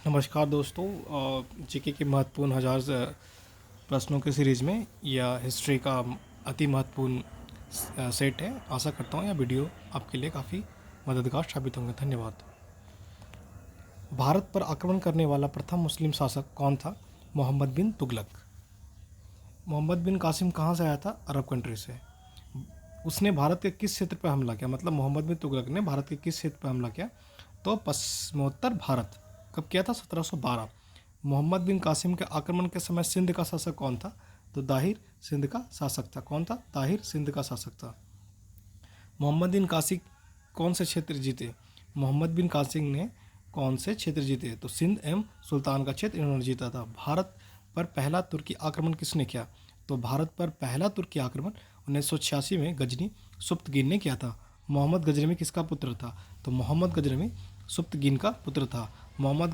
नमस्कार दोस्तों। जीके के महत्वपूर्ण हजार प्रश्नों के सीरीज़ में यह हिस्ट्री का अति महत्वपूर्ण सेट है। आशा करता हूँ यह वीडियो आपके लिए काफ़ी मददगार साबित होंगे। धन्यवाद। भारत पर आक्रमण करने वाला प्रथम मुस्लिम शासक कौन था? मोहम्मद बिन तुगलक। मोहम्मद बिन कासिम कहाँ से आया था? अरब कंट्री से। उसने भारत के किस क्षेत्र पर हमला किया? मतलब मोहम्मद बिन तुगलक ने भारत के किस क्षेत्र पर हमला किया? तो पश्चिमोत्तर भारत। कब किया था? 1712। मोहम्मद बिन कासिम के आक्रमण के समय सिंध का शासक कौन था? तो दाहिर सिंध का शासक था। कौन था? दाहिर सिंध का शासक था। मोहम्मद बिन कासिम कौन से क्षेत्र जीते? मोहम्मद बिन कासिम ने कौन से क्षेत्र जीते? तो सिंध एवं सुल्तान का क्षेत्र इन्होंने जीता था। भारत पर पहला तुर्की आक्रमण किसने किया? तो भारत पर पहला तुर्की आक्रमण 1986 में गजनी सुप्तगिन ने किया था। मोहम्मद गजनवी किसका पुत्र था? तो मोहम्मद गजनवी सुप्तगिन का पुत्र था। मोहम्मद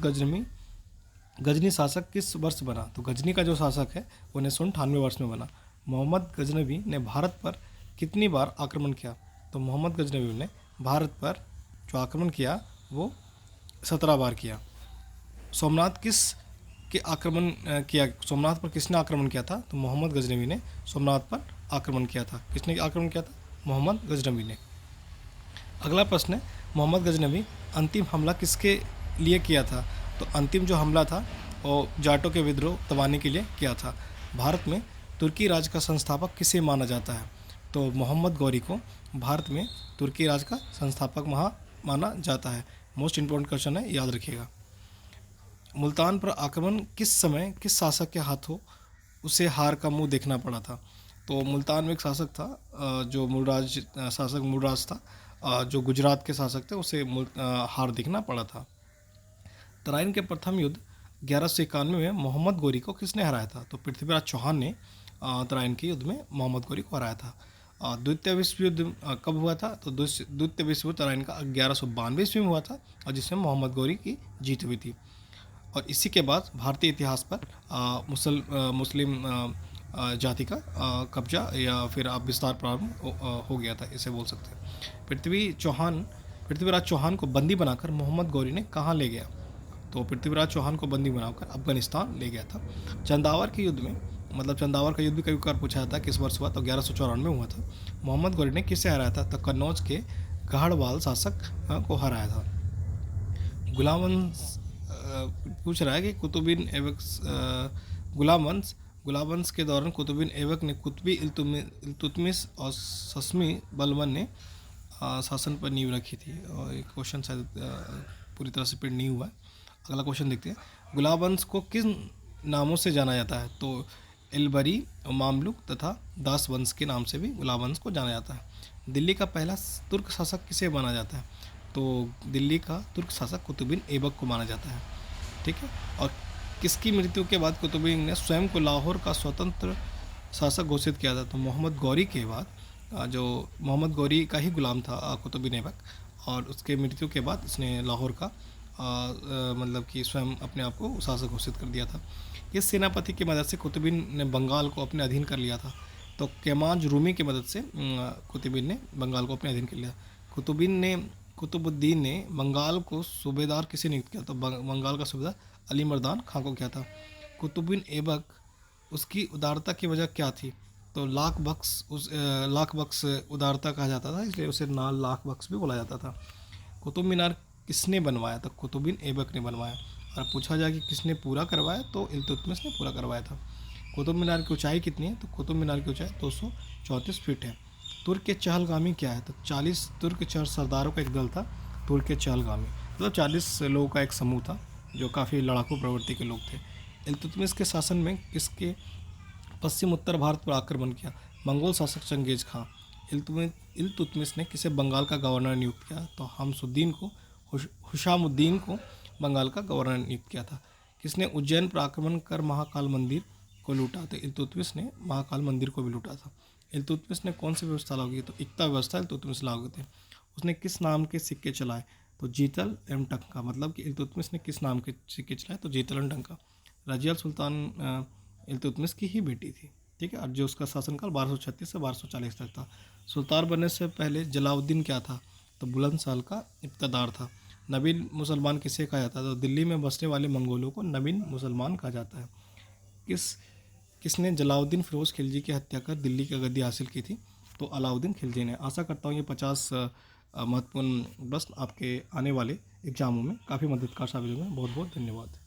गजनी शासक किस वर्ष बना? तो गजनी का जो शासक है 1998 वर्ष में बना। मोहम्मद गजनवी ने भारत पर कितनी बार आक्रमण किया? तो मोहम्मद गजनवी ने भारत पर जो आक्रमण किया वो 17 बार किया। सोमनाथ किस के आक्रमण किया? सोमनाथ पर किसने आक्रमण किया था? तो मोहम्मद गजनवी ने सोमनाथ पर आक्रमण किया था। किसने आक्रमण किया था? मोहम्मद गजनवी ने। अगला प्रश्न है, मोहम्मद गजनवी अंतिम हमला किसके लिए किया था? तो अंतिम जो हमला था वो जाटों के विद्रोह दबाने के लिए किया था। भारत में तुर्की राज का संस्थापक किसे माना जाता है? तो मोहम्मद गौरी को भारत में तुर्की राज का संस्थापक माना जाता है। मोस्ट इंपॉर्टेंट क्वेश्चन है, याद रखिएगा। मुल्तान पर आक्रमण किस समय किस शासक के हाथों उसे हार का मुंह देखना पड़ा था? तो मुल्तान में एक शासक था जो मूलराज था, जो गुजरात के शासक थे, उसे हार देखना पड़ा था। तराइन के प्रथम युद्ध 1191 में मोहम्मद गौरी को किसने हराया था? तो पृथ्वीराज चौहान ने तराइन के युद्ध में मोहम्मद गौरी को हराया था। द्वितीय विश्व युद्ध कब हुआ था? तो द्वितीय विश्व युद्ध तराइन का 1192 ईस्वी में हुआ था और जिसमें मोहम्मद गौरी की जीत हुई थी। और इसी के बाद भारतीय इतिहास पर मुस्लिम जाति का कब्जा या फिर विस्तार प्रारंभ हो गया था, इसे बोल सकते हैं। पृथ्वीराज चौहान को बंदी बनाकर मोहम्मद गौरी ने कहाँ ले गया? तो पृथ्वीराज चौहान को बंदी बनाकर अफगानिस्तान ले गया था। चंदावर के युद्ध में, मतलब चंदावर का युद्ध भी कई बार पूछा जाता है किस वर्ष हुआ? तो 1194 में हुआ था। मोहम्मद गौरी ने किससे हराया था? तो कन्नौज के गढ़वाल शासक को हराया था। गुलामवंश पूछ रहा है कि कुतुबिन ऐबक गुलामवंश के दौरान कुतुबिन ऐबक ने कुतुबी इल्तुतमिश और सस्मी बलबन ने शासन पर नींव रखी थी। और एक क्वेश्चन शायद पूरी तरह से प्रिंट नहीं हुआ है। अगला क्वेश्चन देखते हैं। गुलाबवंश को किस नामों से जाना जाता है? तो एलबरी, मामलुक तथा दास वंश के नाम से भी गुलाबवंश को जाना जाता है। दिल्ली का पहला तुर्क शासक किसे माना जाता है? तो दिल्ली का तुर्क शासक कुतुबिन ऐबक को माना जाता है। ठीक है। और किसकी मृत्यु के बाद कुतुबिन ने स्वयं को लाहौर का स्वतंत्र शासक घोषित किया था? तो मोहम्मद गौरी के बाद जो मोहम्मद गौरी का ही गुलाम था कुतुबिन ऐबक, और उसके मृत्यु के बाद उसने लाहौर का मतलब कि स्वयं अपने आप को शासक घोषित कर दिया था। इस सेनापति की मदद से कुतुबिन ने बंगाल को अपने अधीन कर लिया था। तो केमांज रूमी की मदद से कुतुबिन ने बंगाल को अपने अधीन कर लिया। कुतुबुद्दीन ने बंगाल को सूबेदार किसे नियुक्त किया? तो बंगाल का सूबेदार अली मर्दान खां को किया था। कुतुबिन ऐबक, उसकी उदारता की वजह क्या थी? तो लाख बख्श उदारता कहा जाता था, इसलिए उसे लाख बख्श भी बोला जाता था। कुतुब मीनार किसने बनवाया? तो कुतुबिन ऐबक ने बनवाया। और पूछा जाए कि किसने पूरा करवाया? तो इल्तुतमिश ने पूरा करवाया था। कुतुब मीनार की ऊंचाई कितनी है? तो कुतुब मीनार की ऊंचाई 234 फीट है। तुर्क के चहलगामी क्या है? तो 40 तुर्क सरदारों का एक दल था तुर्क के चहलगामी, मतलब 40 लोगों का एक समूह था जो काफ़ी लड़ाकू प्रवृत्ति के लोग थे। इल्तुतमिश के शासन में किसके पश्चिम उत्तर भारत पर आक्रमण किया? मंगोल शासक चंगेज खां। इल्तुतमिश ने किसे बंगाल का गवर्नर नियुक्त किया? तो हुशामुद्दीन को बंगाल का गवर्नर नियुक्त किया था। किसने उज्जैन पर आक्रमण कर महाकाल मंदिर को लूटा? तो इल्तुतमिश ने महाकाल मंदिर को भी लूटा था। इल्तुतमिश ने कौन सी व्यवस्था लागू की? तो इक्ता व्यवस्था इल्तुतमिश लागू थे। उसने किस नाम के सिक्के चलाए? तो जीतल एवं टंका। मतलब कि इल्तुतमिश ने किस नाम के सिक्के चलाए? तो जीतल एवं टंका। रजिया सुल्तान इल्तुतमिश की ही बेटी थी। ठीक है। और जो उसका शासनकाल 1236 से 1240 तक था। सुल्तान बनने से पहले जलाउद्दीन क्या था? तो बुलंदशहर का इब्तदार था। नवीन मुसलमान किसे कहा जाता है? तो दिल्ली में बसने वाले मंगोलों को नवीन मुसलमान कहा जाता है। किसने जलालुद्दीन फिरोज खिलजी की हत्या कर दिल्ली की गद्दी हासिल की थी? तो अलाउद्दीन खिलजी ने। आशा करता हूँ ये 50 महत्वपूर्ण प्रश्न आपके आने वाले एग्जामों में काफ़ी मददगार साबित होंगे। बहुत बहुत धन्यवाद।